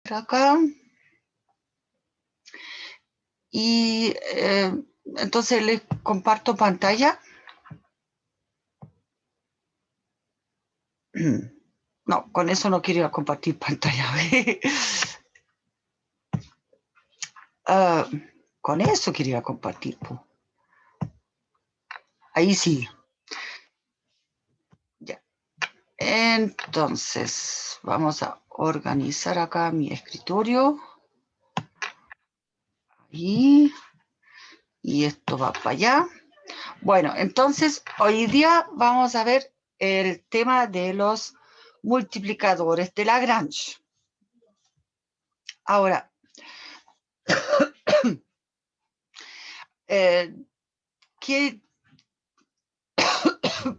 por acá. Y entonces les comparto pantalla. No, con eso no quería compartir pantalla. Con eso quería compartir. Ahí sí. Ya. Entonces, vamos a organizar acá mi escritorio. Ahí. Y esto va para allá. Bueno, entonces, hoy día vamos a ver el tema de los multiplicadores de Lagrange. Ahora,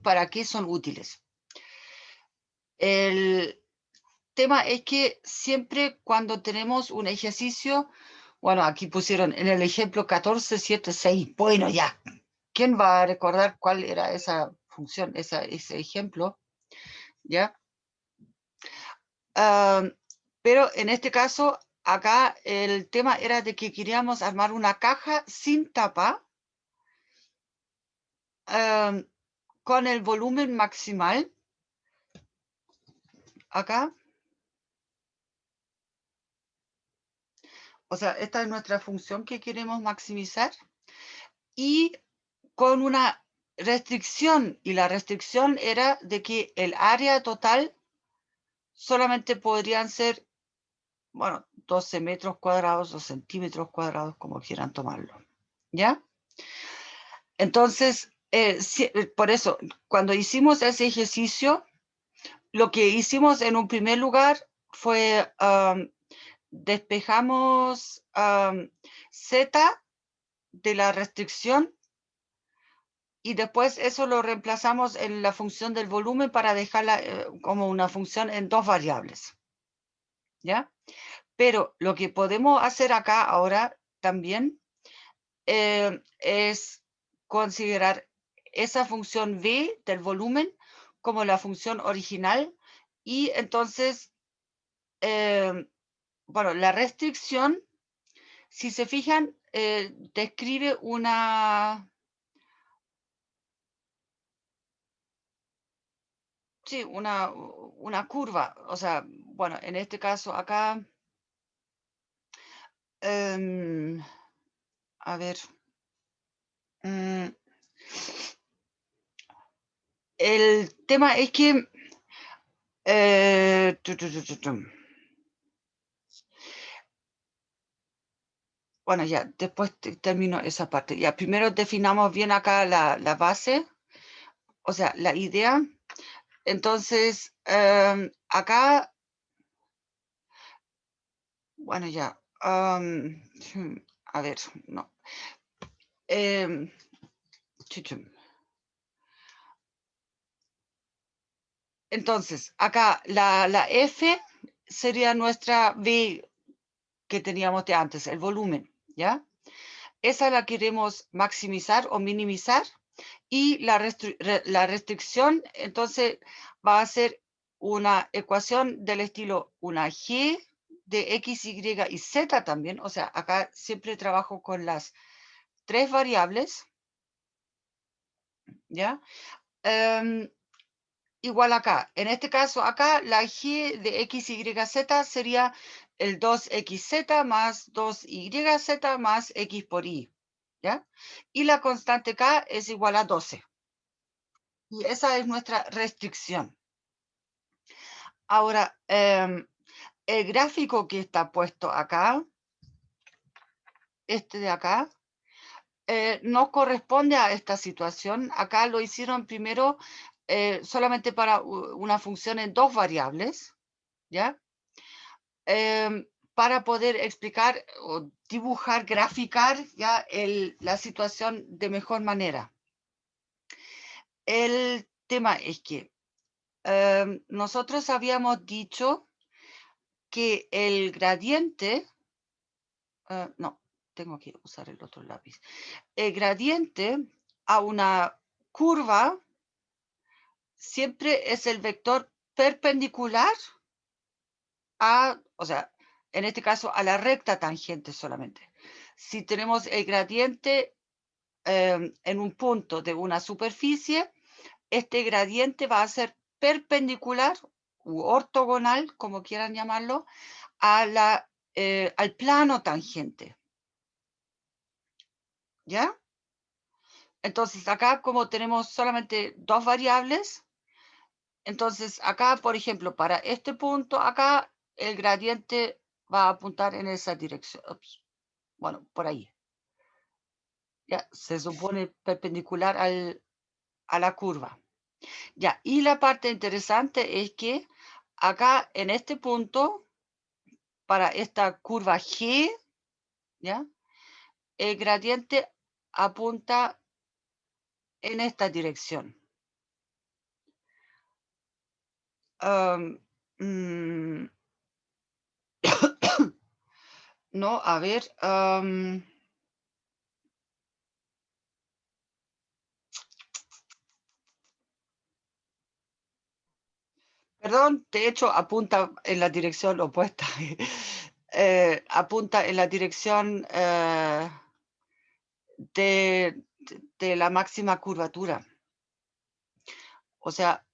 ¿para qué son útiles? El tema es que siempre cuando tenemos un ejercicio, bueno, aquí pusieron en el ejemplo 14, 7, 6, bueno, ya, ¿quién va a recordar cuál era esa función, ese ejemplo? ¿Ya? Pero en este caso, acá el tema era de que queríamos armar una caja sin tapa, con el volumen maximal, acá. O sea, esta es nuestra función que queremos maximizar. Y con una restricción, y la restricción era de que el área total solamente podrían ser, bueno, 12 metros cuadrados o centímetros cuadrados, como quieran tomarlo, ¿ya? Entonces, por eso, cuando hicimos ese ejercicio, lo que hicimos en un primer lugar fue despejamos Z de la restricción y después eso lo reemplazamos en la función del volumen para dejarla como una función en dos variables, ¿ya? Pero lo que podemos hacer acá ahora también es considerar esa función v del volumen como la función original y entonces, bueno, la restricción, si se fijan, describe una... Sí, una curva, o sea, bueno, en este caso acá, a ver, el tema es que, bueno, ya, después termino esa parte. Ya, primero definamos bien acá la base, o sea, la idea. Entonces, acá, bueno, ya, a ver, no. Entonces, acá la F sería nuestra V que teníamos de antes, el volumen, ¿ya? Esa la queremos maximizar o minimizar y la restricción, entonces, va a ser una ecuación del estilo una G de X, Y y Z también, o sea, acá siempre trabajo con las tres variables, ¿ya? Igual acá. En este caso, acá la G de X, Y, Z sería el 2XZ más 2YZ más X por Y, ¿ya? Y la constante K es igual a 12. Y esa es nuestra restricción. Ahora, el gráfico que está puesto acá, este de acá, no corresponde a esta situación. Acá lo hicieron primero solamente para una función en dos variables, ¿ya? Para poder explicar o dibujar, graficar ya la situación de mejor manera. El tema es que nosotros habíamos dicho que el gradiente, no, tengo que usar el otro lápiz, el gradiente a una curva siempre es el vector perpendicular a, o sea, en este caso a la recta tangente solamente. Si tenemos el gradiente en un punto de una superficie, este gradiente va a ser perpendicular u ortogonal, como quieran llamarlo, al plano tangente. ¿Ya? Entonces acá, como tenemos solamente dos variables, entonces acá, por ejemplo, para este punto acá, el gradiente va a apuntar en esa dirección. Ups. Bueno, por ahí. Ya, se supone perpendicular a la curva. Ya, y la parte interesante es que acá en este punto, para esta curva G, ¿ya? El gradiente apunta en esta dirección. No, a ver. Perdón, de hecho apunta en la dirección opuesta. Apunta en la dirección de la máxima curvatura. O sea,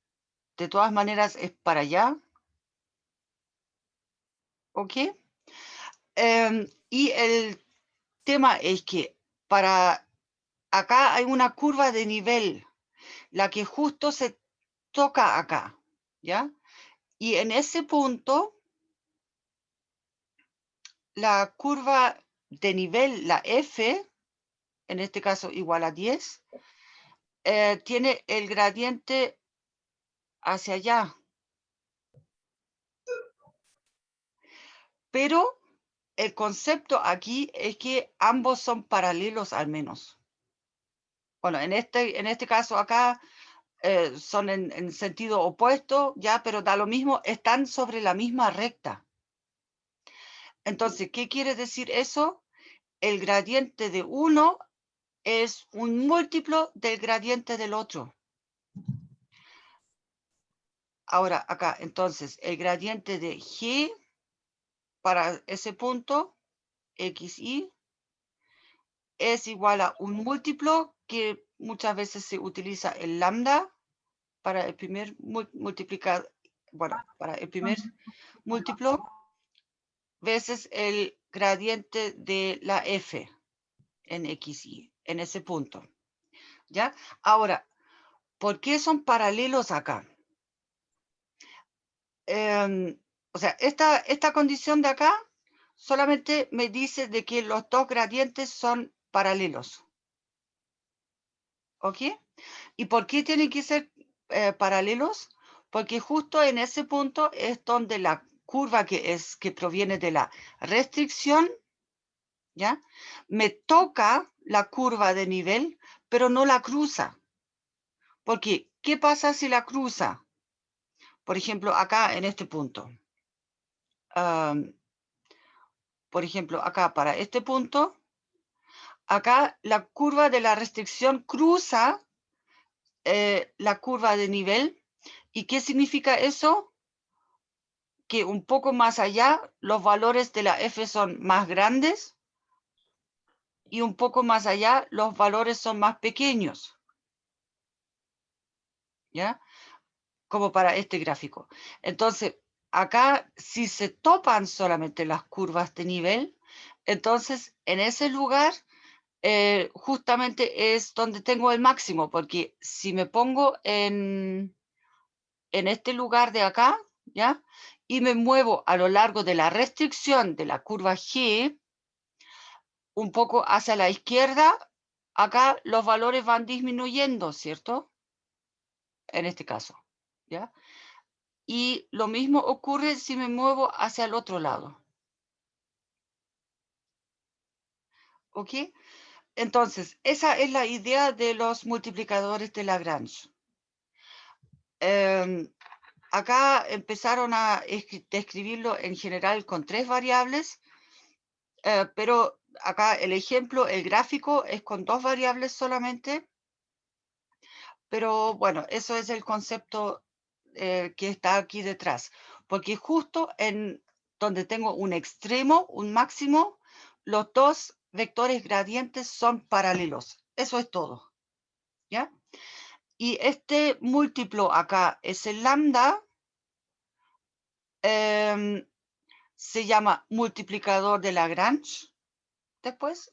de todas maneras es para allá. ¿Ok? Y el tema es que para acá hay una curva de nivel, la que justo se toca acá, ¿ya? Y en ese punto, la curva de nivel, la F, en este caso igual a 10, tiene el gradiente hacia allá. Pero el concepto aquí es que ambos son paralelos al menos. Bueno, en este caso acá son en sentido opuesto, ya, pero da lo mismo, están sobre la misma recta. Entonces, ¿qué quiere decir eso? El gradiente de uno es un múltiplo del gradiente del otro. Ahora, acá, entonces, el gradiente de G para ese punto, XY, es igual a un múltiplo que muchas veces se utiliza el lambda para el primer multiplicar, bueno, para el primer múltiplo veces el gradiente de la F en XY, en ese punto. ¿Ya? Ahora, ¿por qué son paralelos acá? O sea, esta condición de acá solamente me dice de que los dos gradientes son paralelos. ¿Ok? ¿Y por qué tienen que ser paralelos? Porque justo en ese punto es donde la curva que proviene de la restricción, ¿ya? Me toca la curva de nivel, pero no la cruza. Porque, ¿qué pasa si la cruza? Por ejemplo, acá en este punto. Por ejemplo, acá para este punto, acá la curva de la restricción cruza la curva de nivel. ¿Y qué significa eso? Que un poco más allá los valores de la F son más grandes y un poco más allá los valores son más pequeños. ¿Ya? Como para este gráfico. Entonces, acá si se topan solamente las curvas de nivel, entonces en ese lugar justamente es donde tengo el máximo, porque si me pongo en este lugar de acá, ¿ya? Y me muevo a lo largo de la restricción de la curva G, un poco hacia la izquierda, acá los valores van disminuyendo, ¿cierto? En este caso, ¿ya? Y lo mismo ocurre si me muevo hacia el otro lado. ¿Ok? Entonces, esa es la idea de los multiplicadores de Lagrange. Acá empezaron a describirlo en general con 3 variables, pero acá el ejemplo, el gráfico, es con 2 variables solamente. Pero bueno, eso es el concepto que está aquí detrás. Porque justo en donde tengo un extremo, un máximo, los dos vectores gradientes son paralelos. Eso es todo, ¿ya? Y este múltiplo acá es el lambda, se llama multiplicador de Lagrange después,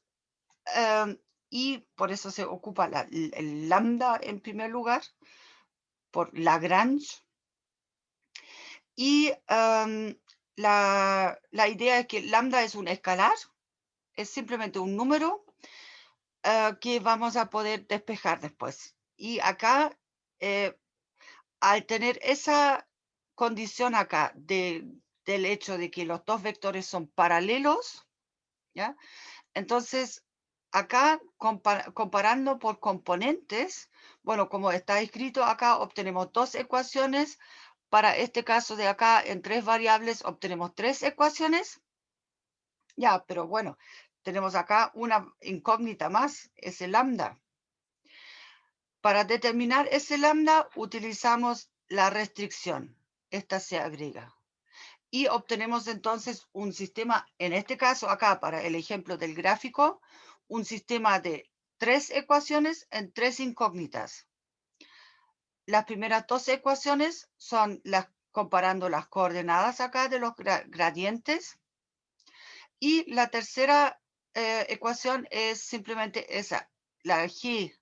y por eso se ocupa el lambda en primer lugar, por Lagrange. Y la idea es que lambda es un escalar, es simplemente un número que vamos a poder despejar después. Y acá, al tener esa condición acá del hecho de que los dos vectores son paralelos, ¿ya? Entonces, acá comparando por componentes, bueno, como está escrito acá, obtenemos dos ecuaciones. Para este caso de acá, en tres variables, obtenemos tres ecuaciones. Ya, pero bueno, tenemos acá una incógnita más, ese lambda. Para determinar ese lambda, utilizamos la restricción. Esta se agrega. Y obtenemos entonces un sistema, en este caso acá, para el ejemplo del gráfico, un sistema de tres ecuaciones en tres incógnitas. Las primeras dos ecuaciones son comparando las coordenadas acá de los gradientes. Y la tercera ecuación es simplemente esa, la g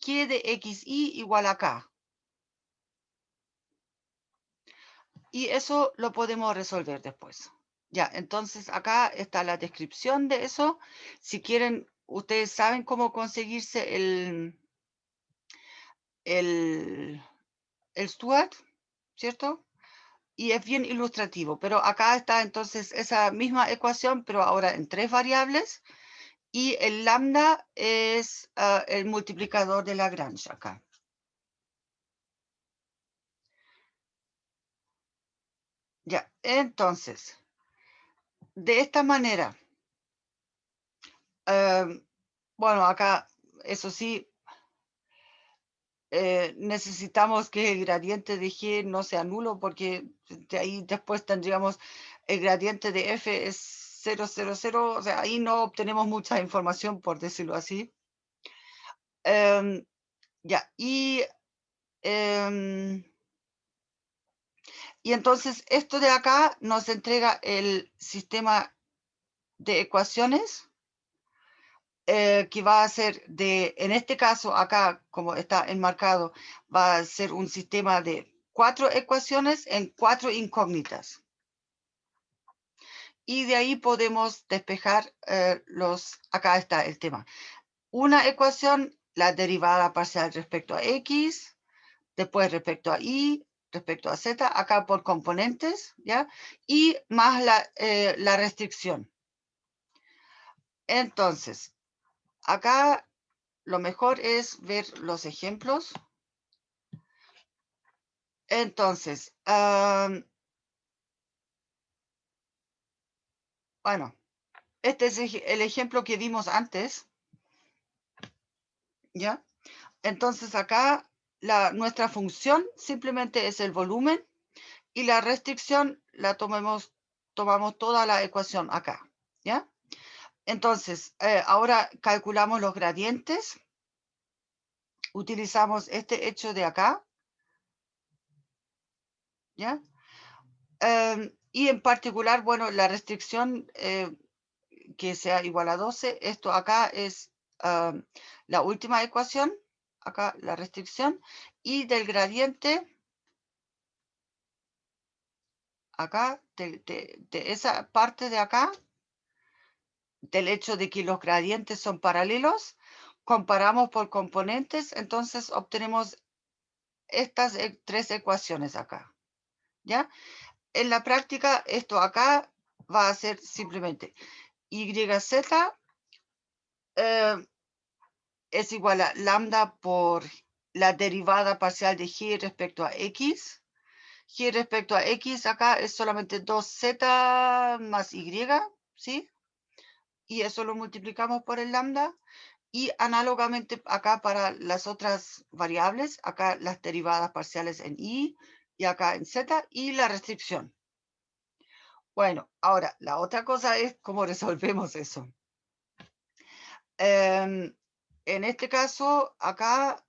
de xy igual a k. Y eso lo podemos resolver después. Ya, entonces acá está la descripción de eso. Si quieren, ustedes saben cómo conseguirse el Stuart, ¿cierto? Y es bien ilustrativo, pero acá está entonces esa misma ecuación, pero ahora en tres variables, y el lambda es el multiplicador de Lagrange acá. Ya, entonces, de esta manera, bueno, acá, eso sí, necesitamos que el gradiente de G no sea nulo, porque de ahí después tendríamos el gradiente de F es 0, 0, 0, o sea, ahí no obtenemos mucha información, por decirlo así. Ya, em, y entonces esto de acá nos entrega el sistema de ecuaciones que va a ser en este caso acá, como está enmarcado, va a ser un sistema de 4 ecuaciones en 4 incógnitas. Y de ahí podemos despejar acá está el tema. Una ecuación, la derivada parcial respecto a x, después respecto a y, respecto a z, acá por componentes, ¿ya? Y más la restricción. Entonces, acá lo mejor es ver los ejemplos. Entonces, bueno, este es el ejemplo que vimos antes, ¿ya? Entonces acá nuestra función simplemente es el volumen y la restricción la tomamos toda la ecuación acá, ¿ya? Entonces, ahora calculamos los gradientes. Utilizamos este hecho de acá, ¿ya? Y en particular, bueno, la restricción que sea igual a 12, esto acá es la última ecuación, acá la restricción, y del gradiente, acá, de esa parte de acá, del hecho de que los gradientes son paralelos, comparamos por componentes, entonces obtenemos estas tres ecuaciones acá, ¿ya? En la práctica, esto acá va a ser simplemente YZ es igual a lambda por la derivada parcial de G respecto a X. G respecto a X acá es solamente 2Z más Y, ¿sí? Y eso lo multiplicamos por el lambda. Y análogamente acá para las otras variables, acá las derivadas parciales en Y y acá en Z y la restricción. Bueno, ahora, la otra cosa es cómo resolvemos eso. En este caso, acá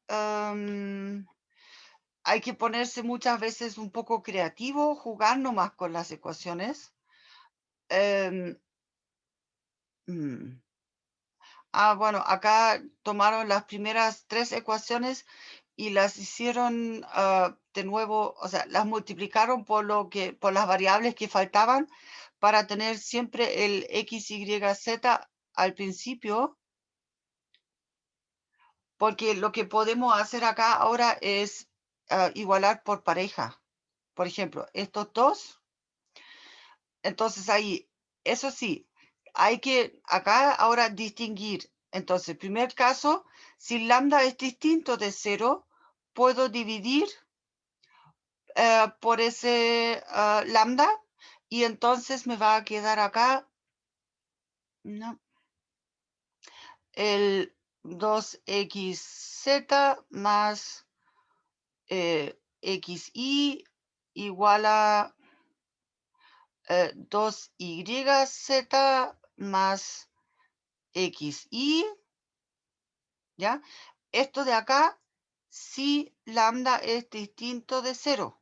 hay que ponerse muchas veces un poco creativo, jugar nomás con las ecuaciones. Em, mm, bueno, acá tomaron las primeras 3 ecuaciones y las hicieron, de nuevo, o sea, las multiplicaron por las variables que faltaban para tener siempre el x, y, z al principio, porque lo que podemos hacer acá ahora es, igualar por pareja. Por ejemplo, estos 2, entonces ahí, eso sí, hay que acá ahora distinguir. Entonces, primer caso, si lambda es distinto de 0, puedo dividir por ese lambda y entonces me va a quedar acá no, el 2xz más xy igual a 2yz más xy, ¿ya? Esto de acá, si lambda es distinto de 0.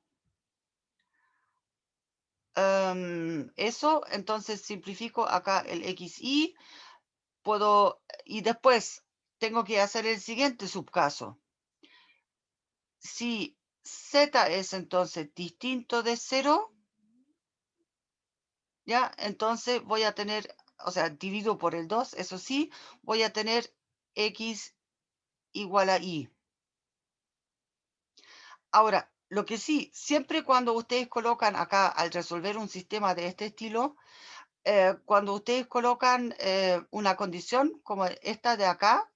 Eso, entonces simplifico acá el xy, y después tengo que hacer el siguiente subcaso. Si z es entonces distinto de 0, ¿ya? Entonces voy a tener, o sea, divido por el 2, eso sí, voy a tener x igual a y. Ahora, lo que sí, siempre cuando ustedes colocan acá, al resolver un sistema de este estilo, cuando ustedes colocan una condición como esta de acá,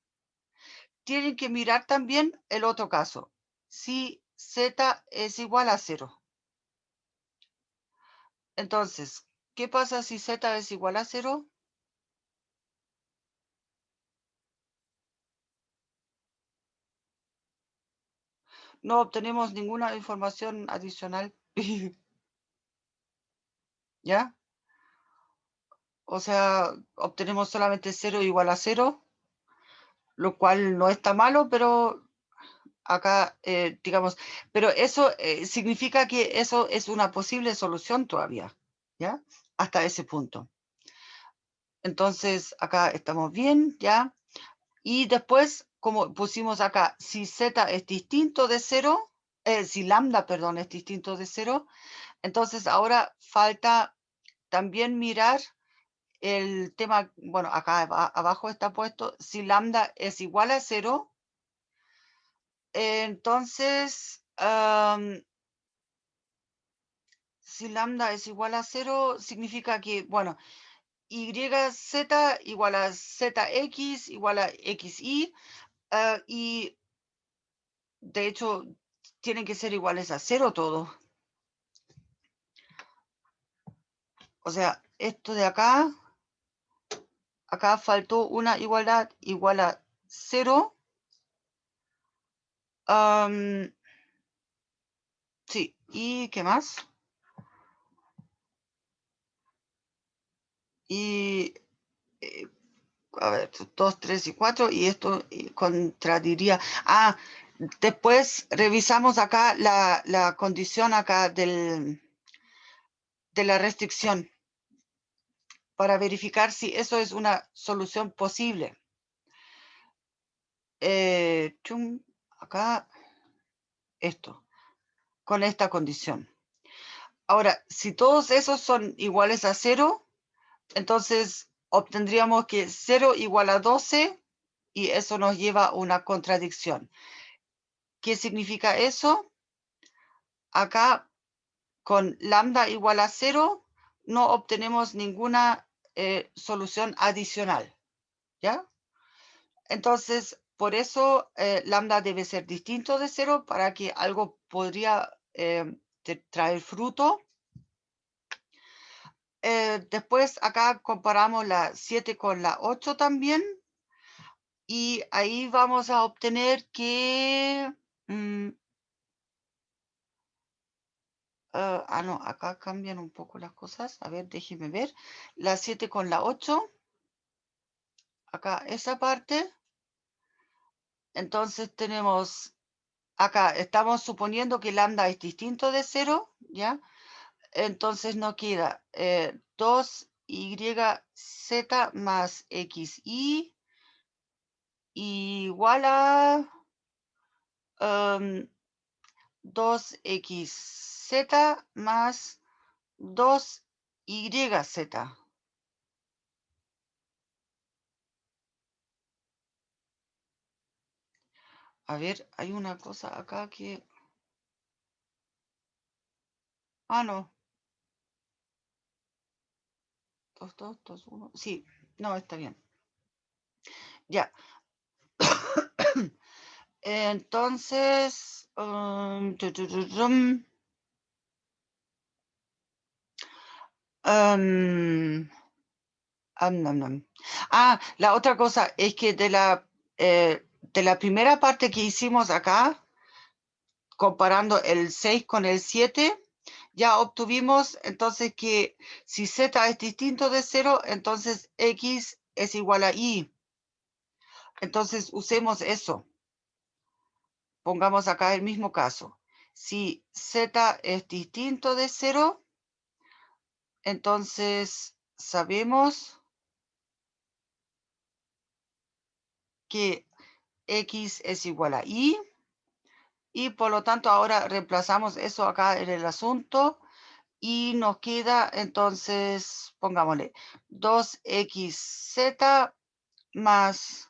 tienen que mirar también el otro caso. Si z es igual a 0. Entonces, ¿qué pasa si z es igual a 0? No obtenemos ninguna información adicional. ¿Ya? O sea, obtenemos solamente 0 igual a 0, lo cual no está malo, pero acá, digamos, pero eso significa que eso es una posible solución todavía, ¿ya? Hasta ese punto. Entonces, acá estamos bien, ¿ya? Y después, como pusimos acá, si z es distinto de 0, si lambda, perdón, es distinto de 0, entonces ahora falta también mirar el tema, bueno, acá abajo está puesto, si lambda es igual a 0, entonces, si lambda es igual a 0, significa que, bueno, yz igual a zx igual a xy, y de hecho tienen que ser iguales a 0 todo. O sea, esto de acá faltó una igualdad igual a 0. Sí, ¿y qué más? Y, a ver, 2, 3 y 4, y esto contradiría. Después revisamos acá la condición acá de la restricción para verificar si eso es una solución posible. Acá, esto, con esta condición. Ahora, si todos esos son iguales a 0, entonces obtendríamos que 0 igual a 12 y eso nos lleva a una contradicción. ¿Qué significa eso? Acá, con lambda igual a 0, no obtenemos ninguna solución adicional, ¿ya? Entonces, por eso lambda debe ser distinto de 0 para que algo podría traer fruto. Después acá comparamos la 7 con la 8 también. Y ahí vamos a obtener que no, acá cambian un poco las cosas. A ver, déjeme ver. La 7 con la 8. Acá esa parte. Entonces tenemos, acá estamos suponiendo que lambda es distinto de 0, ¿ya? Entonces nos queda 2YZ más XY igual a 2XZ más 2YZ. A ver, hay una cosa acá que... no. 2, 2, 2, 1. Sí, no, está bien. Ya. Entonces... la otra cosa es que de la primera parte que hicimos acá, comparando el 6 con el 7, ya obtuvimos entonces que si z es distinto de 0, entonces x es igual a y. Entonces usemos eso. Pongamos acá el mismo caso. Si z es distinto de 0, entonces sabemos que x es igual a y. Y por lo tanto ahora reemplazamos eso acá en el asunto y nos queda entonces, pongámosle, 2xz más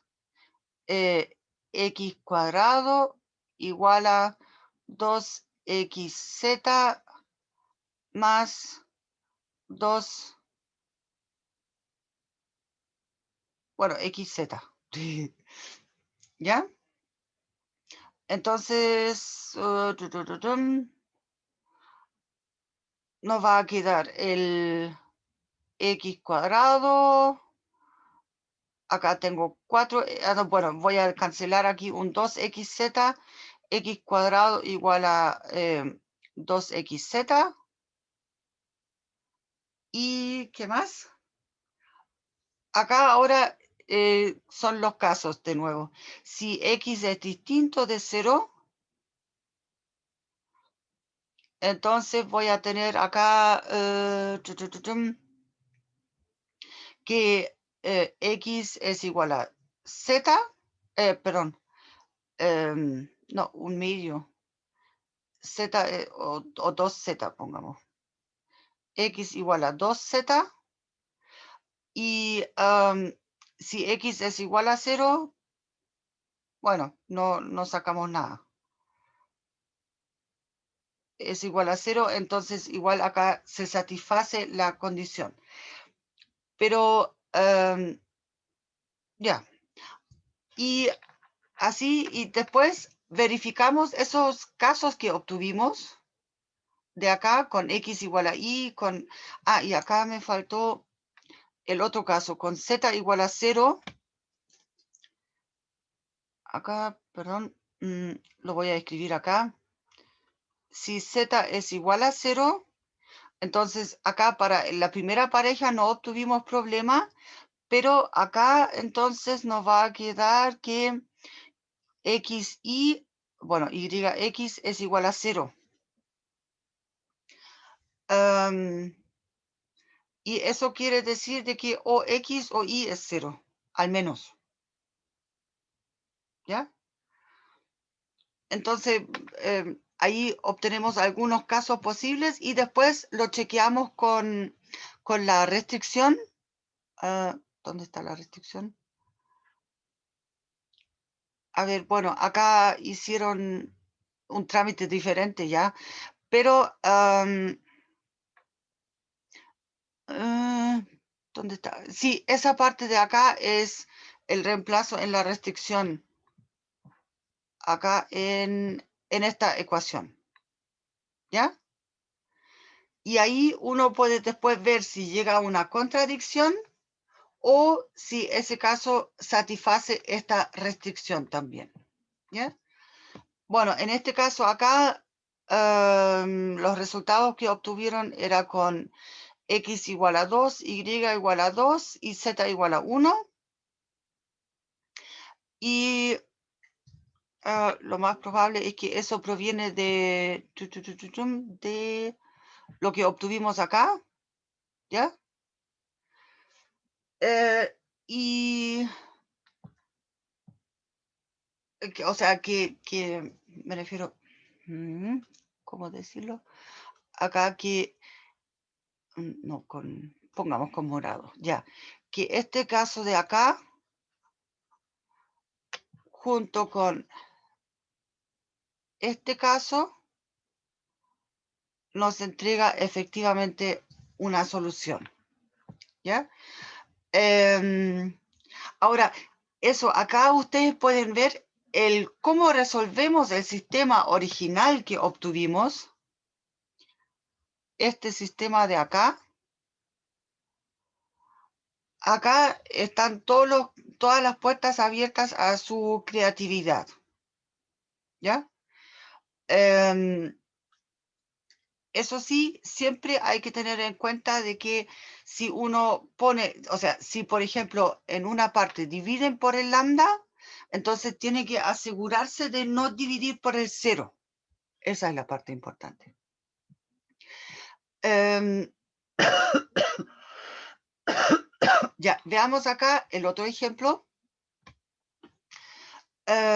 x cuadrado igual a 2xz más 2, bueno, xz. ¿Ya? Entonces, nos va a quedar el x cuadrado. Acá tengo 4. Bueno, voy a cancelar aquí un 2xz. X cuadrado igual a 2xz. ¿Y qué más? Acá ahora son los casos de nuevo. Si x es distinto de 0, entonces voy a tener acá que x es igual a z, perdón, no, un medio, z o 2z, pongamos. X igual a 2z y si x es igual a 0, bueno, no sacamos nada. Es igual a 0, entonces igual acá se satisface la condición. Pero ya. Y así, y después verificamos esos casos que obtuvimos de acá con x igual a y, con... y acá me faltó el otro caso, con z igual a 0. Acá, perdón, lo voy a escribir acá. Si z es igual a 0, entonces acá para la primera pareja no obtuvimos problema, pero acá entonces nos va a quedar que bueno, yx es igual a 0. Y eso quiere decir de que o x o y es 0, al menos. ¿Ya? Entonces, ahí obtenemos algunos casos posibles y después lo chequeamos con la restricción. ¿Dónde está la restricción? A ver, bueno, acá hicieron un trámite diferente ya, pero ¿dónde está? Sí, esa parte de acá es el reemplazo en la restricción, acá en esta ecuación, ¿ya? Y ahí uno puede después ver si llega a una contradicción o si ese caso satisface esta restricción también, ¿ya? Bueno, en este caso acá los resultados que obtuvieron era con x igual a 2, y igual a 2 y z igual a 1. Y lo más probable es que eso proviene de lo que obtuvimos acá, ¿ya? Y, o sea, que me refiero, ¿cómo decirlo? Acá que, no, pongamos con morado, ya. Que este caso de acá, junto con este caso, nos entrega efectivamente una solución, ¿ya? Ahora, eso, acá ustedes pueden ver cómo resolvemos el sistema original que obtuvimos. Este sistema de acá. Acá están todas las puertas abiertas a su creatividad, ¿ya? Eso sí, siempre hay que tener en cuenta de que si uno pone, o sea, si por ejemplo en una parte dividen por el lambda, entonces tiene que asegurarse de no dividir por el 0. Esa es la parte importante. Ya, veamos acá el otro ejemplo. No.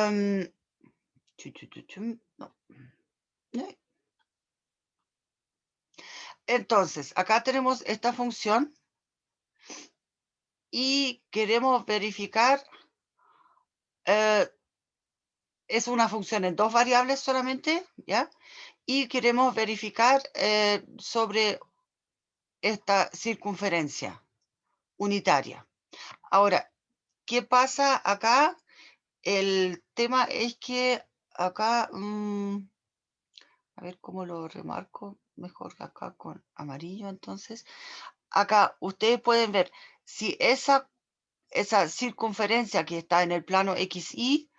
Entonces, acá tenemos esta función y queremos verificar, es una función en 2 variables solamente, ¿ya? Y queremos verificar sobre esta circunferencia unitaria. Ahora, ¿qué pasa acá? El tema es que acá, a ver cómo lo remarco mejor acá con amarillo, entonces. Acá ustedes pueden ver si esa circunferencia que está en el plano XY,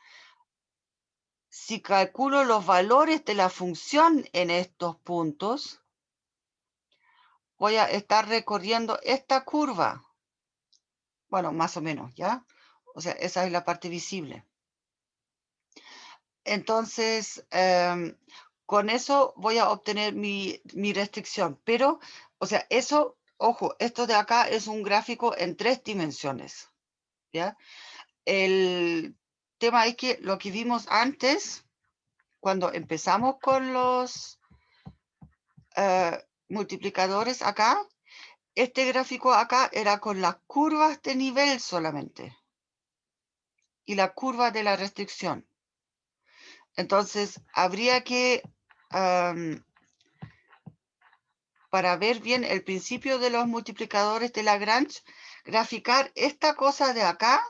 si calculo los valores de la función en estos puntos, voy a estar recorriendo esta curva. Bueno, más o menos, ¿ya? O sea, esa es la parte visible. Entonces, con eso voy a obtener mi restricción. Pero, o sea, eso, ojo, esto de acá es un gráfico en 3 dimensiones, ¿ya? El tema es que lo que vimos antes, cuando empezamos con los multiplicadores acá, este gráfico acá era con las curvas de nivel solamente y la curva de la restricción. Entonces, habría que, para ver bien el principio de los multiplicadores de Lagrange, graficar esta cosa de acá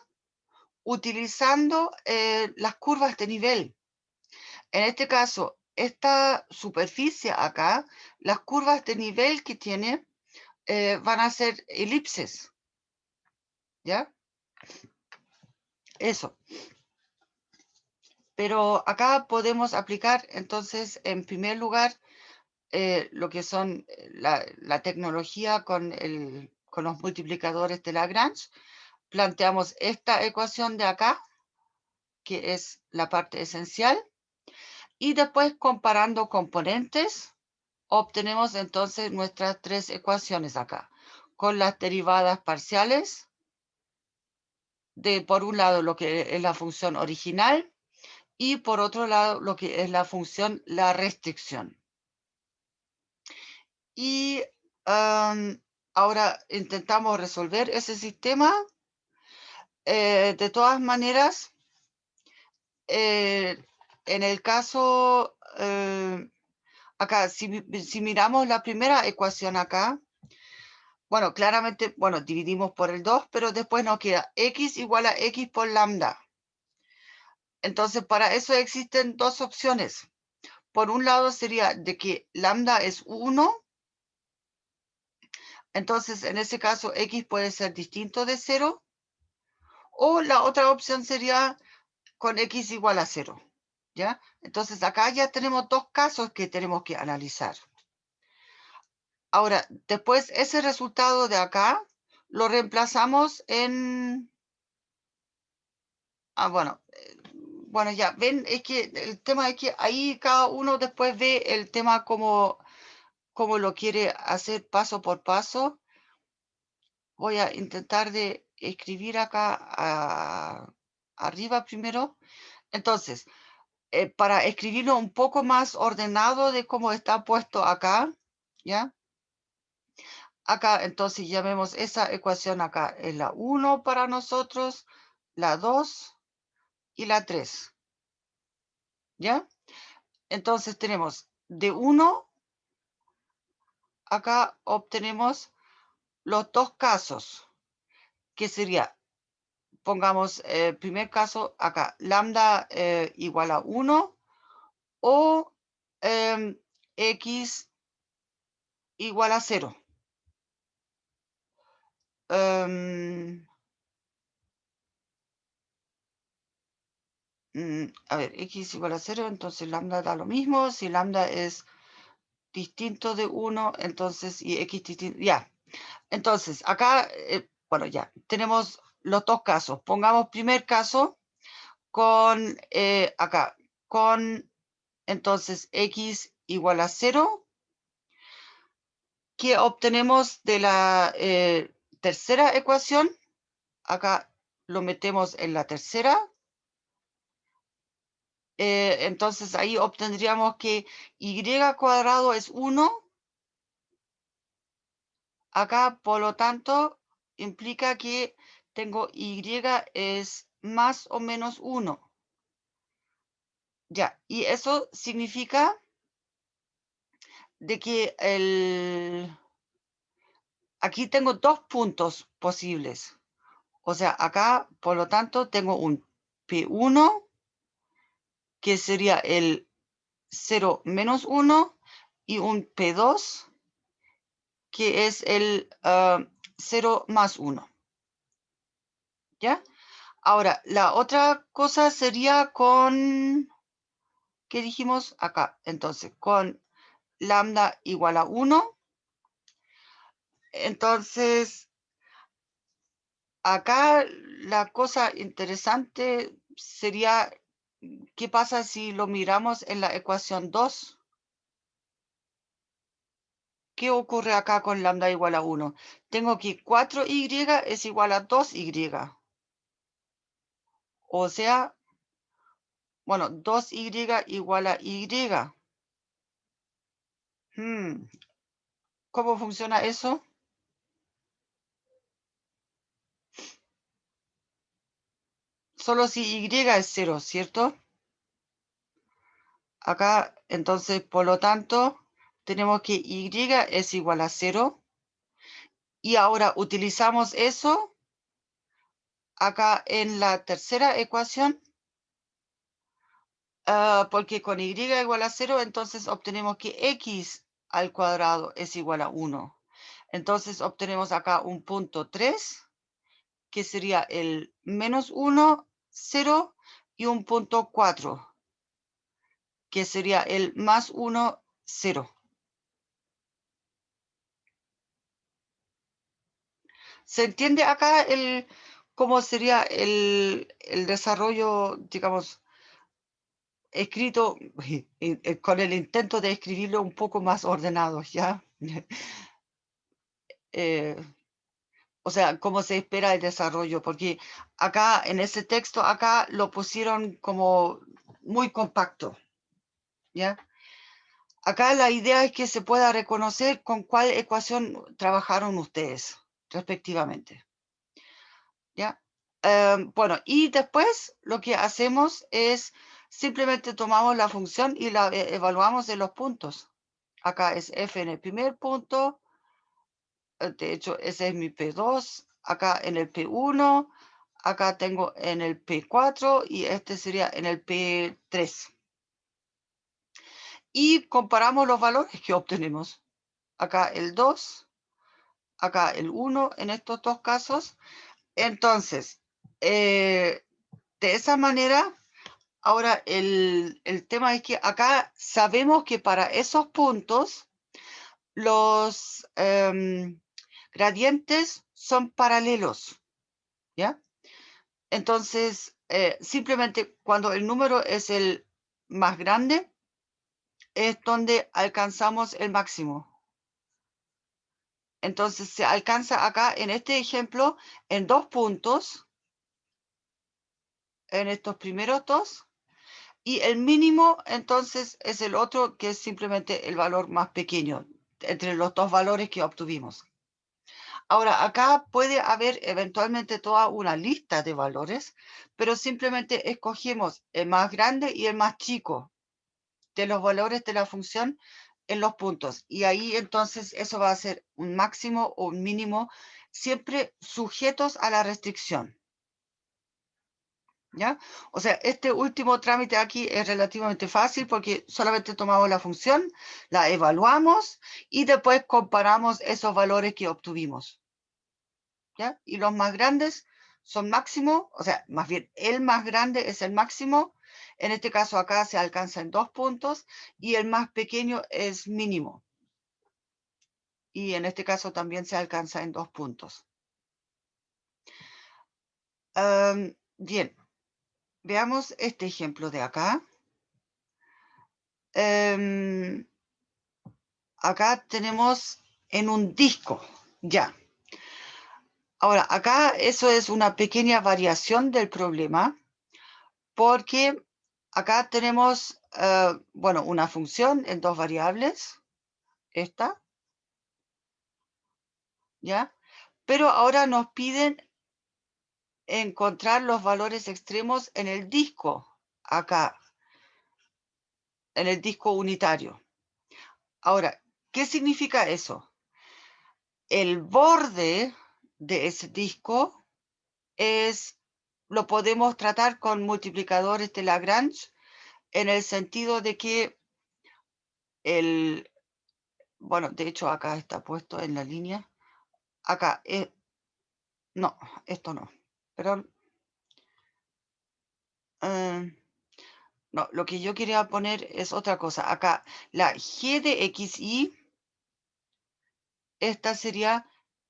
utilizando las curvas de nivel. En este caso, esta superficie acá, las curvas de nivel que tiene van a ser elipses, ¿ya? Eso. Pero acá podemos aplicar, entonces, en primer lugar, lo que son la tecnología con los multiplicadores de Lagrange. Planteamos esta ecuación de acá, que es la parte esencial, y después comparando componentes, obtenemos entonces nuestras 3 ecuaciones acá, con las derivadas parciales de, por un lado, lo que es la función original y por otro lado, lo que es la función, la restricción. Y ahora intentamos resolver ese sistema. De todas maneras, en el caso, acá, si miramos la primera ecuación acá, bueno, claramente, bueno, dividimos por el 2, pero después nos queda x igual a x por lambda. Entonces, para eso existen 2 opciones. Por un lado sería de que lambda es 1, entonces en ese caso x puede ser distinto de 0, o la otra opción sería con x igual a 0. ¿ya? Entonces acá ya tenemos dos casos que tenemos que analizar. Ahora, después ese resultado de acá lo reemplazamos en... bueno, ya, ven, es que el tema es que ahí cada uno después ve el tema como lo quiere hacer paso por paso. Voy a intentar de escribir acá arriba primero. Entonces, para escribirlo un poco más ordenado de cómo está puesto acá, ¿ya? Acá, entonces, llamemos esa ecuación acá, es la 1 para nosotros, la 2 y la 3, ¿ya? Entonces tenemos de 1, acá obtenemos los dos casos, que sería, pongamos el primer caso acá, lambda igual a 1 o x igual a 0. A ver, x igual a 0, entonces lambda da lo mismo. Si lambda es distinto de 1, entonces, y x distinto, ya. Entonces, acá, bueno, ya, tenemos los dos casos. Pongamos primer caso con, acá, con, entonces, x igual a 0, que obtenemos de la tercera ecuación. Acá lo metemos en la tercera. Entonces ahí obtendríamos que y cuadrado es 1. Acá, por lo tanto, implica que tengo y es más o menos 1. Ya, y eso significa de que aquí tengo dos puntos posibles. O sea, acá, por lo tanto, tengo un P1, que sería el 0 menos 1, y un P2, que es el 0 más 1. ¿Ya? Ahora, la otra cosa sería con, ¿qué dijimos? Acá, entonces, con lambda igual a 1. Entonces, acá la cosa interesante sería, ¿qué pasa si lo miramos en la ecuación 2? ¿Qué ocurre acá con lambda igual a 1? Tengo que 4y es igual a 2y. O sea, bueno, 2y igual a y. ¿Cómo funciona eso? Solo si y es 0, ¿cierto? Acá, entonces, por lo tanto, tenemos que y es igual a 0. Y ahora utilizamos eso acá en la tercera ecuación, porque con y igual a 0, entonces obtenemos que x al cuadrado es igual a 1. Entonces obtenemos acá un punto 3, que sería el menos 1, 0, y un punto 4, que sería el más 1, 0. ¿Se entiende acá cómo sería el desarrollo, digamos, escrito con el intento de escribirlo un poco más ordenado, ¿ya? Eh, o sea, cómo se espera el desarrollo, porque acá, en ese texto, acá lo pusieron como muy compacto, ¿ya? Acá la idea es que se pueda reconocer con cuál ecuación trabajaron ustedes, respectivamente, ¿ya? Bueno, y después lo que hacemos es simplemente tomamos la función y la evaluamos en los puntos. Acá es f en el primer punto, de hecho ese es mi P2, acá en el P1, acá tengo en el P4 y este sería en el P3. Y comparamos los valores que obtenemos. Acá el 2, acá el 1 en estos dos casos. Entonces, de esa manera Ahora, el tema es que acá sabemos que para esos puntos los gradientes son paralelos, ¿ya? Entonces, simplemente cuando el número es el más grande, es donde alcanzamos el máximo. Entonces, se alcanza acá, en este ejemplo, en 2 puntos, en estos primeros dos, y el mínimo, entonces, es el otro, que es simplemente el valor más pequeño entre los dos valores que obtuvimos. Ahora, acá puede haber eventualmente toda una lista de valores, pero simplemente escogemos el más grande y el más chico de los valores de la función en los puntos. Y ahí entonces eso va a ser un máximo o un mínimo, siempre sujetos a la restricción. ¿Ya? O sea, este último trámite aquí es relativamente fácil porque solamente tomamos la función, la evaluamos y después comparamos esos valores que obtuvimos. ¿Ya? Y los más grandes son máximo, o sea, más bien el más grande es el máximo. En este caso acá se alcanza en 2 puntos y el más pequeño es mínimo. Y en este caso también se alcanza en 2 puntos. Bien, veamos este ejemplo de acá. Acá tenemos en un disco, ya. Ahora, acá eso es una pequeña variación del problema, porque acá tenemos, bueno, una función en 2 variables, esta, ¿ya? Pero ahora nos piden encontrar los valores extremos en el disco, acá, en el disco unitario. Ahora, ¿qué significa eso? El borde de ese disco lo podemos tratar con multiplicadores de Lagrange en el sentido de que bueno, de hecho acá está puesto en la línea, acá, no, esto no, pero, no, lo que yo quería poner es otra cosa, acá, la g de xy, esta sería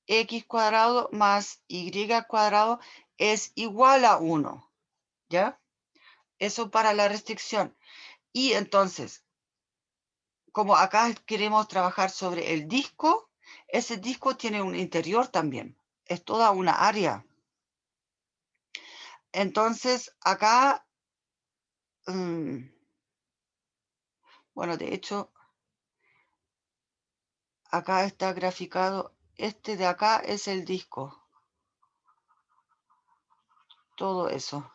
x cuadrado más y cuadrado es igual a 1, ¿ya? Eso para la restricción. Y entonces, como acá queremos trabajar sobre el disco, ese disco tiene un interior también. Es toda una área. Entonces, acá, bueno, de hecho, acá está graficado. Este de acá es el disco. Todo eso.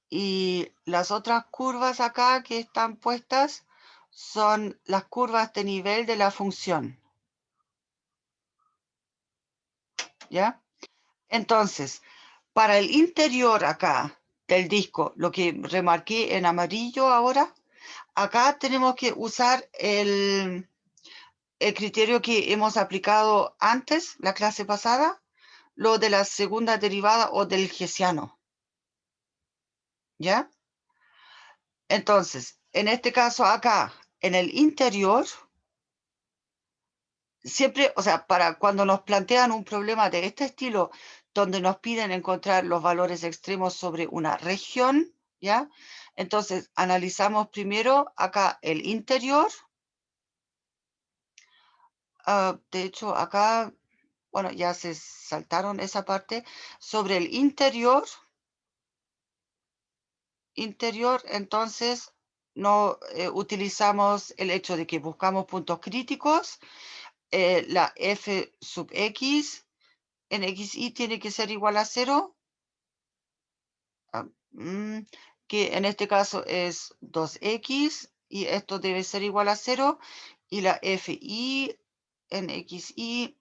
Y las otras curvas acá que están puestas son las curvas de nivel de la función. ¿Ya? Entonces, para el interior acá del disco, lo que remarqué en amarillo ahora, acá tenemos que usar el criterio que hemos aplicado antes, la clase pasada, lo de la segunda derivada o del hessiano. ¿Ya? Entonces, en este caso acá, en el interior, siempre, o sea, para cuando nos plantean un problema de este estilo, donde nos piden encontrar los valores extremos sobre una región, ¿ya? Entonces, analizamos primero acá el interior. De hecho, acá, bueno, ya se saltaron esa parte. Sobre el interior, entonces, no utilizamos el hecho de que buscamos puntos críticos. La f sub x en xy tiene que ser igual a 0, que en este caso es 2x, y esto debe ser igual a 0, y la fi en xy,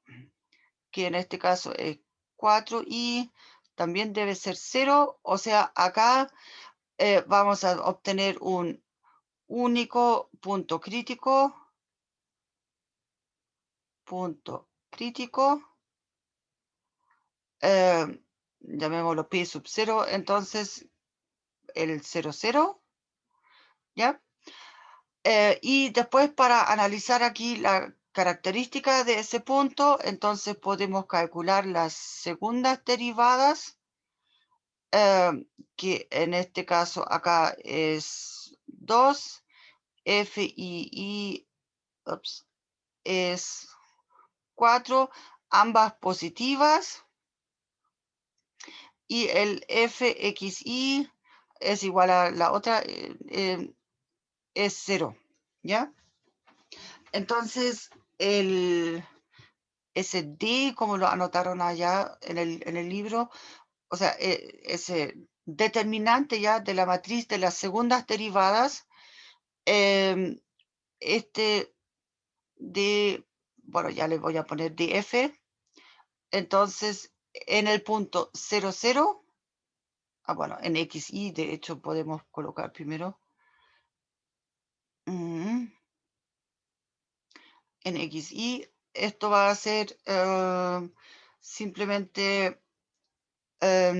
que en este caso es 4y, también debe ser 0, o sea, acá vamos a obtener un único punto crítico, eh, llamémoslo pi sub 0, entonces el 0, 0, ¿ya? Y después para analizar aquí la característica de ese punto, entonces podemos calcular las segundas derivadas, que en este caso acá es 2, f y ups, es 4, ambas positivas, y el fxy es igual a la otra, es 0, ¿ya? Entonces, ese D, como lo anotaron allá en el libro, o sea, ese determinante ya de la matriz de las segundas derivadas, em, este D, bueno, ya le voy a poner df, entonces en el punto 0, 0, bueno, en xy de hecho podemos colocar primero, mm, en xy, esto va a ser simplemente, a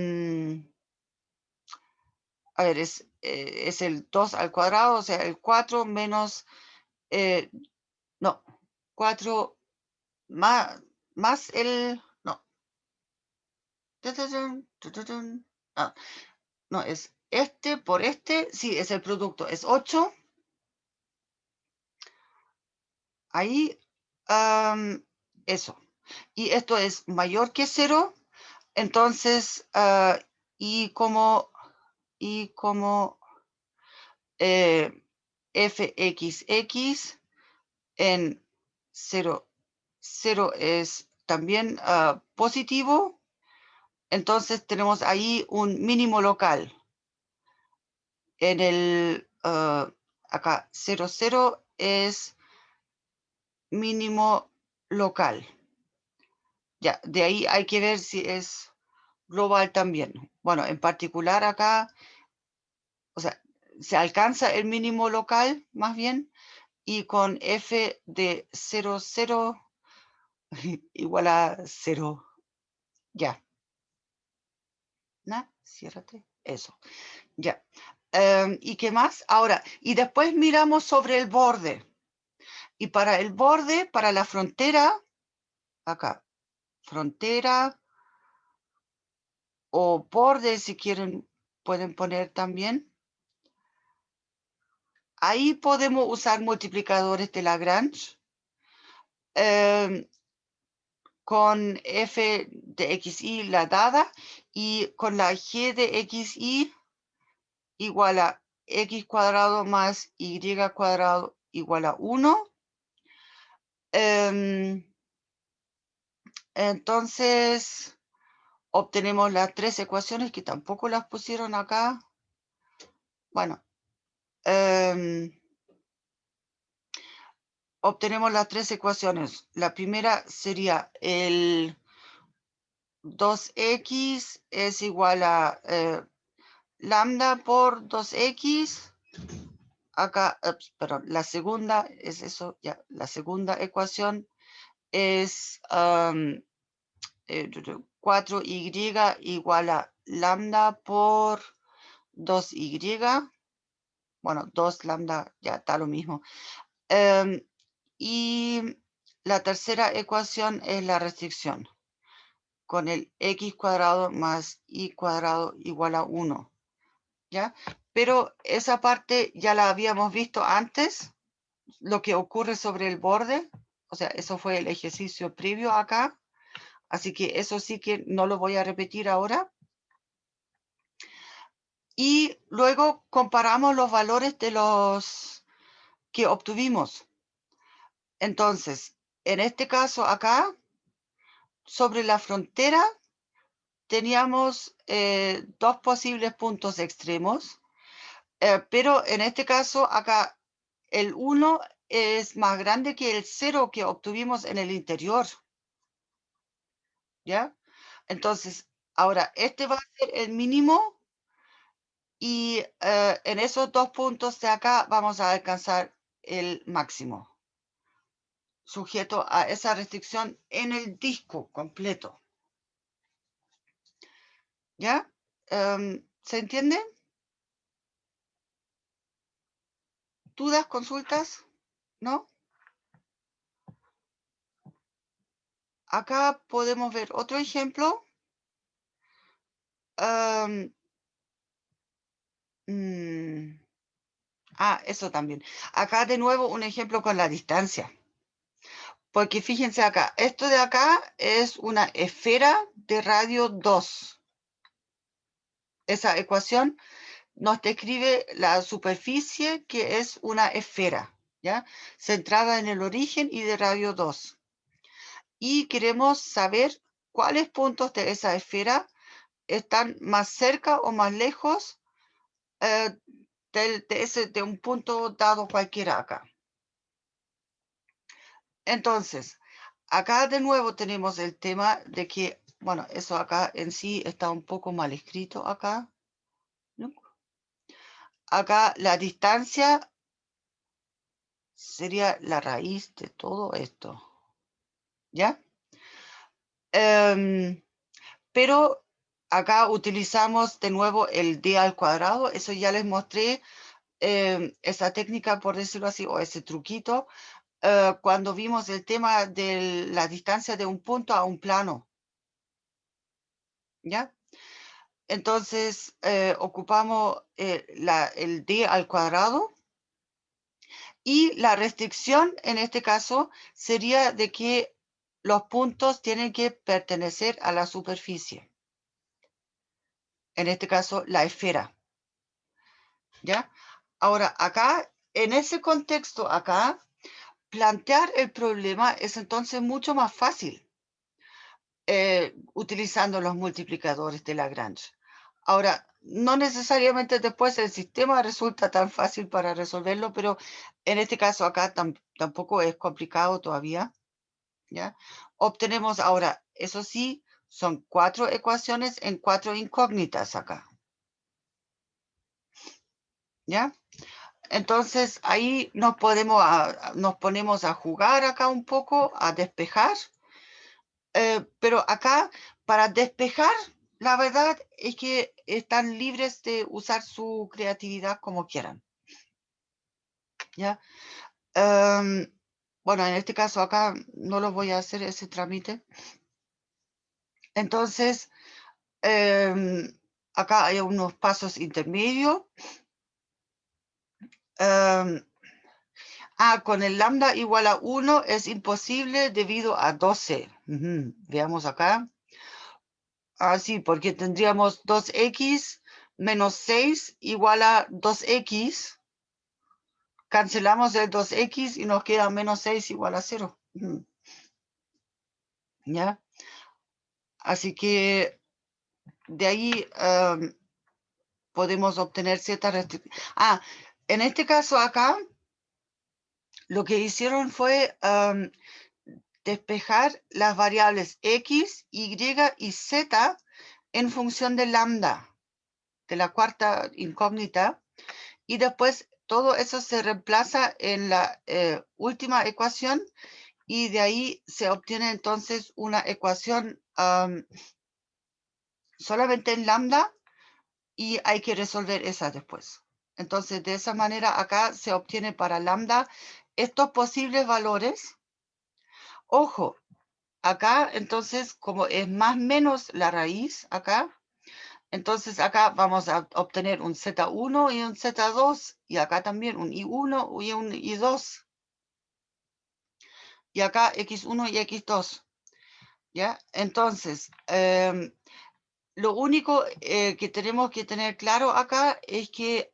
ver, es el 2 al cuadrado, o sea, el 4 menos, no, 4 más, más el, no, tututun, tututun, ah, no, es este por este, sí, es el producto, es 8, ahí, eso. Y esto es mayor que 0, entonces, y como fxx en 0, 0 es también positivo, entonces tenemos ahí un mínimo local. En el, acá 0, 0 es mínimo local. Ya, de ahí hay que ver si es global también. Bueno, en particular acá, o sea, se alcanza el mínimo local más bien, y con f de 0, 0 igual a 0. Ya. ¿No? Ciérrate. Eso. Ya. ¿Y qué más? Ahora, y después miramos sobre el borde. Y para el borde, para la frontera, acá, frontera o borde, si quieren, pueden poner también. Ahí podemos usar multiplicadores de Lagrange. Con f de xy la dada y con la g de xy igual a x cuadrado más y cuadrado igual a 1. Entonces obtenemos las tres ecuaciones que tampoco las pusieron acá. Bueno, obtenemos las tres ecuaciones. La primera sería el 2x es igual a lambda por 2x. Acá, perdón, la segunda es eso, ya, la segunda ecuación es 4y igual a lambda por 2y. Bueno, 2 lambda, ya está lo mismo. Y la tercera ecuación es la restricción, con el x cuadrado más y cuadrado igual a 1. ¿Ya? Pero esa parte ya la habíamos visto antes, lo que ocurre sobre el borde. O sea, eso fue el ejercicio previo acá. Así que eso sí que no lo voy a repetir ahora. Y luego comparamos los valores de los que obtuvimos. Entonces, en este caso acá, sobre la frontera, teníamos dos posibles puntos extremos, pero en este caso acá el 1 es más grande que el 0 que obtuvimos en el interior. ¿Ya? Entonces, ahora este va a ser el mínimo y en esos dos puntos de acá vamos a alcanzar el máximo, sujeto a esa restricción en el disco completo. ¿Ya? ¿Se entiende? ¿Dudas, consultas? ¿No? Acá podemos ver otro ejemplo. Eso también. Acá de nuevo un ejemplo con la distancia. Porque fíjense acá, esto de acá es una esfera de radio 2. Esa ecuación nos describe la superficie que es una esfera, ¿ya? Centrada en el origen y de radio 2. Y queremos saber cuáles puntos de esa esfera están más cerca o más lejos de un punto dado cualquiera acá. Entonces, acá de nuevo tenemos el tema de que, bueno, eso acá en sí está un poco mal escrito acá, ¿no? Acá la distancia sería la raíz de todo esto, ¿ya? Pero acá utilizamos de nuevo el d al cuadrado, eso ya les mostré, esa técnica, por decirlo así, o ese truquito, cuando vimos el tema de la distancia de un punto a un plano, ¿ya? Entonces, ocupamos el d al cuadrado y la restricción en este caso sería de que los puntos tienen que pertenecer a la superficie. En este caso, la esfera. ¿Ya? Ahora, acá, en ese contexto acá, plantear el problema es entonces mucho más fácil utilizando los multiplicadores de Lagrange. Ahora, no necesariamente después el sistema resulta tan fácil para resolverlo, pero en este caso acá tampoco es complicado todavía, ¿ya? Obtenemos ahora, eso sí, son 4 ecuaciones en 4 incógnitas acá, ¿ya? Entonces ahí nos ponemos a jugar acá un poco, a despejar, pero acá para despejar, la verdad es que están libres de usar su creatividad como quieran, ¿ya? Bueno, en este caso acá no lo voy a hacer ese trámite. Entonces, acá hay unos pasos intermedios. Con el lambda igual a 1 es imposible debido a 12. Veamos acá. Sí, porque tendríamos 2x menos 6 igual a 2x. Cancelamos el 2x y nos queda menos 6 igual a 0. ¿Ya? Así que de ahí podemos obtener ciertas restricciones. En este caso acá, lo que hicieron fue despejar las variables x, y y z en función de lambda, de la cuarta incógnita, y después todo eso se reemplaza en la última ecuación, y de ahí se obtiene entonces una ecuación solamente en lambda, y hay que resolver esa después. Entonces, de esa manera acá se obtiene para lambda estos posibles valores. Ojo, acá entonces, como es más menos la raíz acá, entonces acá vamos a obtener un Z1 y un Z2, y acá también un I1 y un I2. Y acá X1 y X2. ¿Ya? Entonces, lo único que tenemos que tener claro acá es que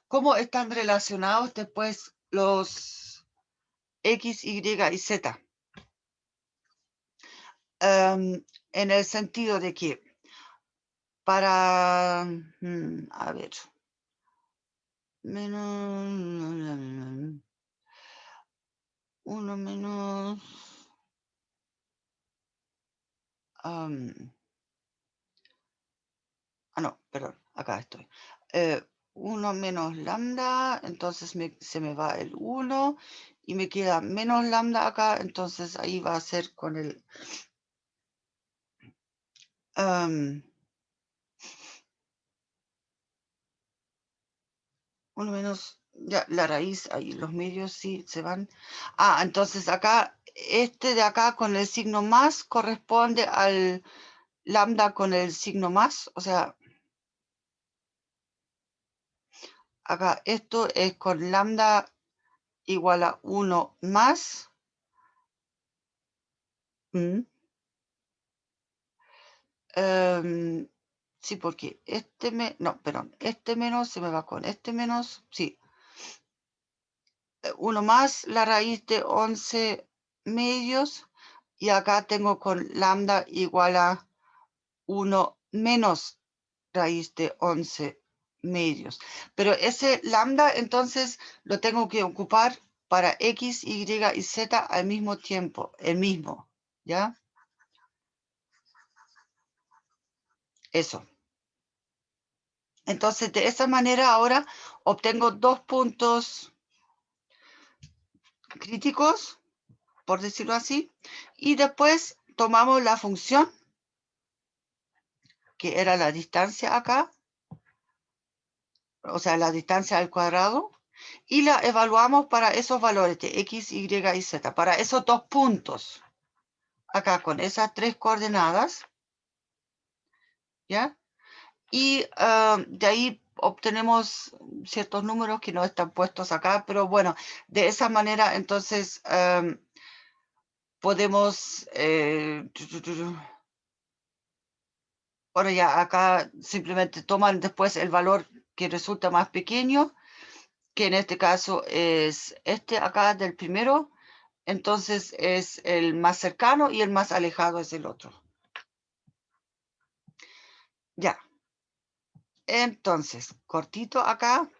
cómo están relacionados después los X, Y y Z. En el sentido de que para, a ver, menos 1 menos, no, perdón, acá estoy. 1 menos lambda, entonces se me va el 1 y me queda menos lambda acá, entonces ahí va a ser con el 1 menos, ya, la raíz, ahí los medios sí se van. Entonces acá, este de acá con el signo más corresponde al lambda con el signo más, o sea, acá esto es con lambda igual a 1 más. Sí, porque no, perdón, este menos se me va con este menos, sí. 1 más la raíz de 11 medios, y acá tengo con lambda igual a 1 menos raíz de 11 medios. Pero ese lambda entonces lo tengo que ocupar para X, Y y Z al mismo tiempo, el mismo, ¿ya? Eso. Entonces, de esa manera ahora obtengo 2 puntos críticos, por decirlo así, y después tomamos la función, que era la distancia acá, o sea, la distancia al cuadrado, y la evaluamos para esos valores de X, Y y Z, para esos 2 puntos, acá con esas 3 coordenadas, ¿ya? Y de ahí obtenemos ciertos números que no están puestos acá, pero bueno, de esa manera entonces podemos, bueno, ya acá simplemente toman después el valor que resulta más pequeño, que en este caso es este acá del primero, entonces es el más cercano y el más alejado es el otro. Ya. Entonces, cortito acá,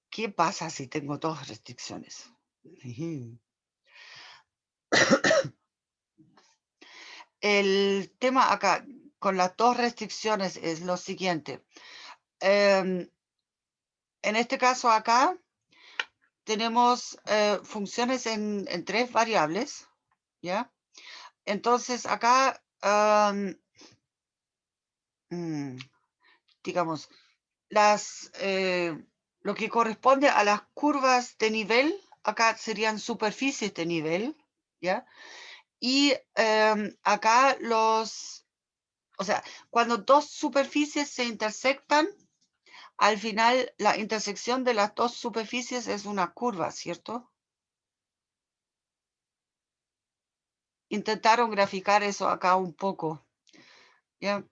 ¿qué pasa si tengo dos restricciones? El tema acá con las dos restricciones es lo siguiente. En este caso acá tenemos funciones en 3 variables, ¿ya? Entonces acá, digamos, lo que corresponde a las curvas de nivel, acá serían superficies de nivel, ¿ya? Y acá o sea, cuando dos superficies se intersectan, al final la intersección de las dos superficies es una curva, ¿cierto? Intentaron graficar eso acá un poco, ¿ya?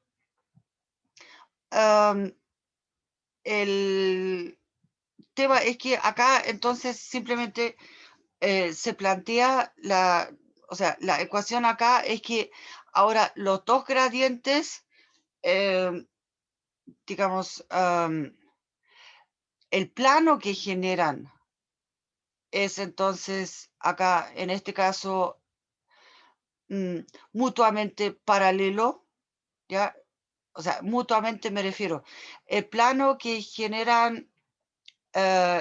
El tema es que acá entonces simplemente se plantea o sea, la ecuación acá es que ahora los dos gradientes, digamos, el plano que generan es entonces acá, en este caso, mutuamente paralelo, ¿ya? O sea, mutuamente me refiero, el plano que generan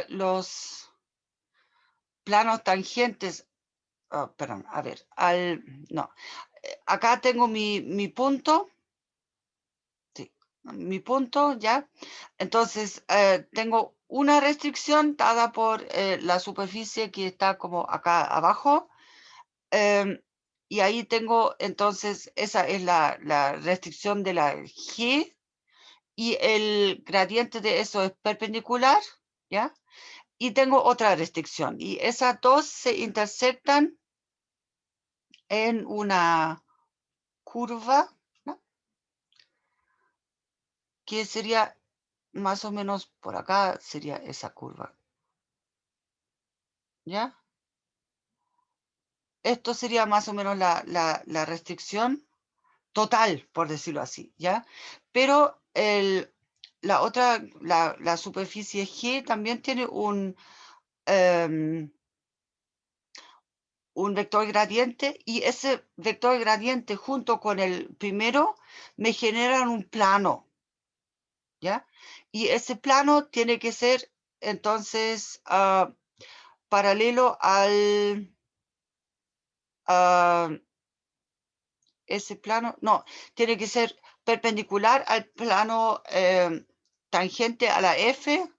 los planos tangentes, perdón, a ver, no, acá tengo mi punto, sí, mi punto, ¿ya? Entonces, tengo una restricción dada por la superficie que está como acá abajo, em, y ahí tengo, entonces, esa es la restricción de la G, y el gradiente de eso es perpendicular, ¿ya? Y tengo otra restricción, y esas dos se intersectan en una curva, ¿no? Que sería más o menos por acá, sería esa curva, ¿ya? Esto sería más o menos la restricción total, por decirlo así, ¿ya? Pero la otra, la superficie G también tiene un vector gradiente, y ese vector gradiente junto con el primero me generan un plano, ¿ya? Y ese plano tiene que ser entonces paralelo a ese plano, no, tiene que ser perpendicular al plano tangente a la F,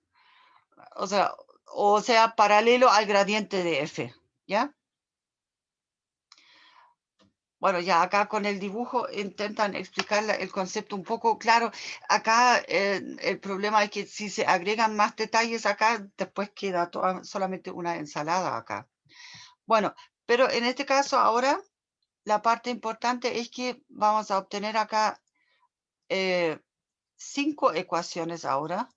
o sea, paralelo al gradiente de f, ¿ya? Bueno, ya acá con el dibujo intentan explicar el concepto un poco claro. Acá el problema es que si se agregan más detalles acá, después queda solamente una ensalada acá. Bueno, pero en este caso ahora la parte importante es que vamos a obtener acá 5 ecuaciones ahora,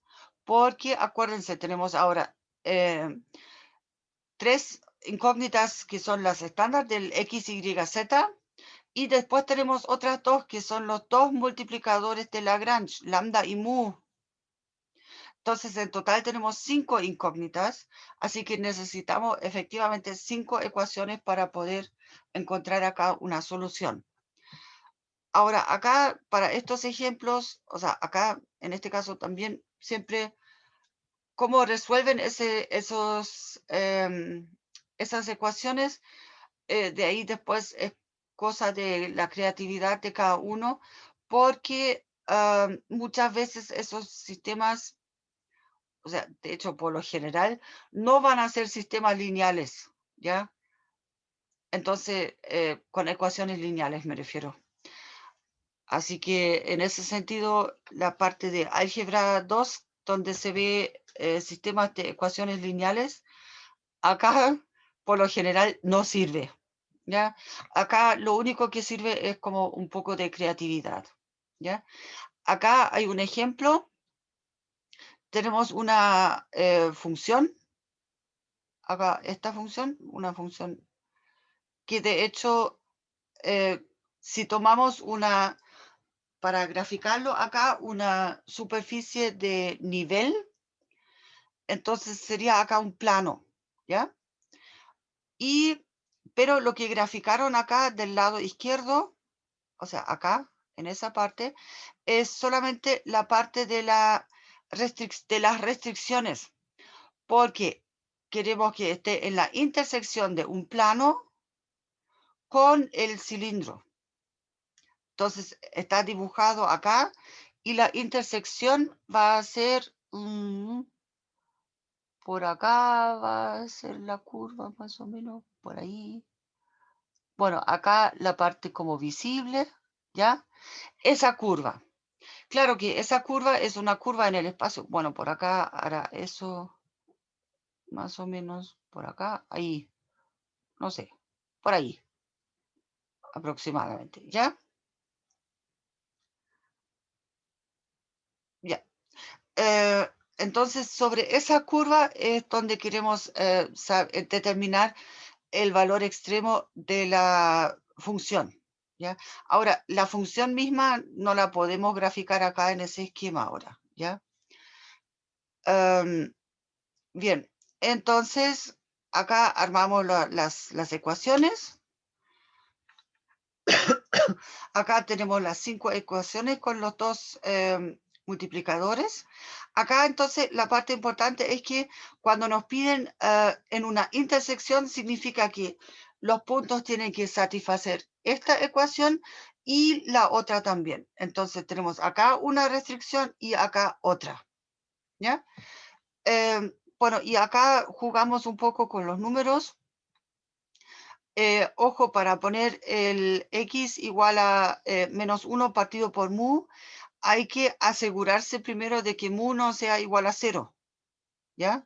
porque acuérdense, tenemos ahora 3 incógnitas que son las estándar del x, y, z, y después tenemos otras 2 que son los 2 multiplicadores de Lagrange, lambda y mu. Entonces, en total tenemos 5 incógnitas, así que necesitamos efectivamente 5 ecuaciones para poder encontrar acá una solución. Ahora, acá, para estos ejemplos, o sea, acá, en este caso también, siempre, cómo resuelven esas ecuaciones, de ahí después es cosa de la creatividad de cada uno, porque muchas veces esos sistemas, o sea, de hecho, por lo general, no van a ser sistemas lineales, ¿ya? Entonces, con ecuaciones lineales me refiero. Así que en ese sentido, la parte de álgebra 2, donde se ve sistemas de ecuaciones lineales, acá por lo general no sirve, ¿ya? Acá lo único que sirve es como un poco de creatividad, ¿ya? Acá hay un ejemplo. Tenemos una función, acá esta función, una función que de hecho, si tomamos para graficarlo acá, una superficie de nivel, entonces sería acá un plano, ¿ya? Pero lo que graficaron acá del lado izquierdo, o sea, acá, en esa parte, es solamente la parte de las restricciones, porque queremos que esté en la intersección de un plano con el cilindro. Entonces, está dibujado acá y la intersección va a ser, por acá va a ser la curva más o menos, por ahí. Bueno, acá la parte como visible, ¿ya? Esa curva. Claro que esa curva es una curva en el espacio. Bueno, por acá hará eso, más o menos, por acá, ahí, no sé, por ahí, aproximadamente, ¿ya? Ya. Entonces, sobre esa curva es donde queremos determinar el valor extremo de la función, ¿ya? Ahora, la función misma no la podemos graficar acá en ese esquema ahora, ¿ya? Bien, entonces, acá armamos las ecuaciones. Acá tenemos las 5 ecuaciones con los 2 multiplicadores. Acá entonces la parte importante es que cuando nos piden en una intersección significa que los puntos tienen que satisfacer esta ecuación y la otra también. Entonces tenemos acá una restricción y acá otra, ¿ya? Bueno, y acá jugamos un poco con los números. Ojo, para poner el x igual a menos 1 partido por mu, hay que asegurarse primero de que mu no sea igual a 0, ¿ya?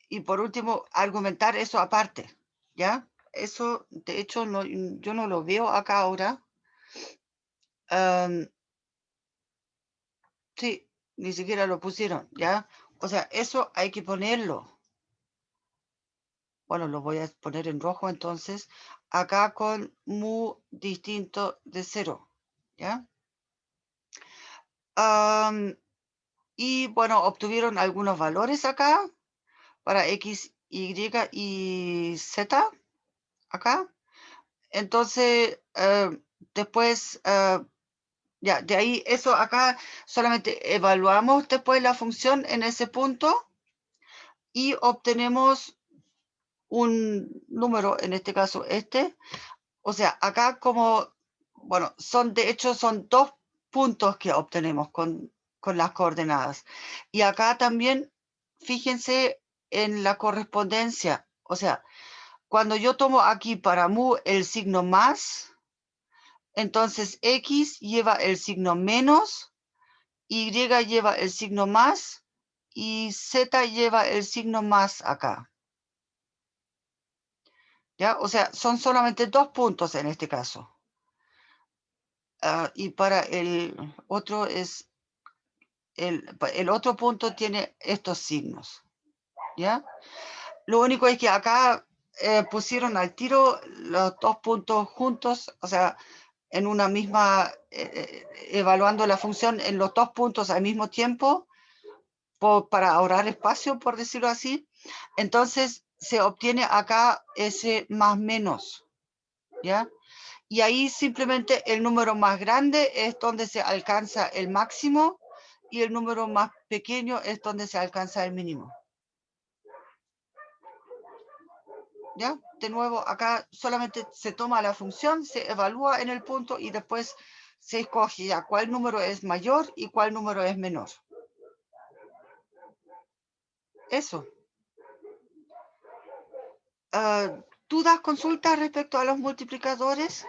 Y por último, argumentar eso aparte, ¿ya? Eso, de hecho, yo no lo veo acá ahora. Sí, ni siquiera lo pusieron, ¿ya? O sea, eso hay que ponerlo. Bueno, lo voy a poner en rojo entonces, acá con mu distinto de 0, ¿ya? Y bueno, obtuvieron algunos valores acá para X, Y y Z acá. Entonces, después, ya, de ahí eso acá solamente evaluamos después la función en ese punto y obtenemos un número, en este caso este. O sea, acá como, bueno, de hecho son 2 puntos que obtenemos con con las coordenadas. Y acá también, fíjense en la correspondencia. O sea, cuando yo tomo aquí para mu el signo más, entonces X lleva el signo menos, Y lleva el signo más y Z lleva el signo más acá. ¿Ya? O sea, son solamente 2 puntos en este caso. Y para el otro es, el otro punto tiene estos signos. ¿Ya? Lo único es que acá pusieron al tiro los 2 puntos juntos, o sea, en una misma, evaluando la función en los 2 puntos al mismo tiempo, para ahorrar espacio, por decirlo así. Entonces se obtiene acá ese más menos, ¿ya? Y ahí simplemente el número más grande es donde se alcanza el máximo y el número más pequeño es donde se alcanza el mínimo. ¿Ya? De nuevo, acá solamente se toma la función, se evalúa en el punto y después se escoge ya cuál número es mayor y cuál número es menor. Eso. ¿Tú das consultas respecto a los multiplicadores?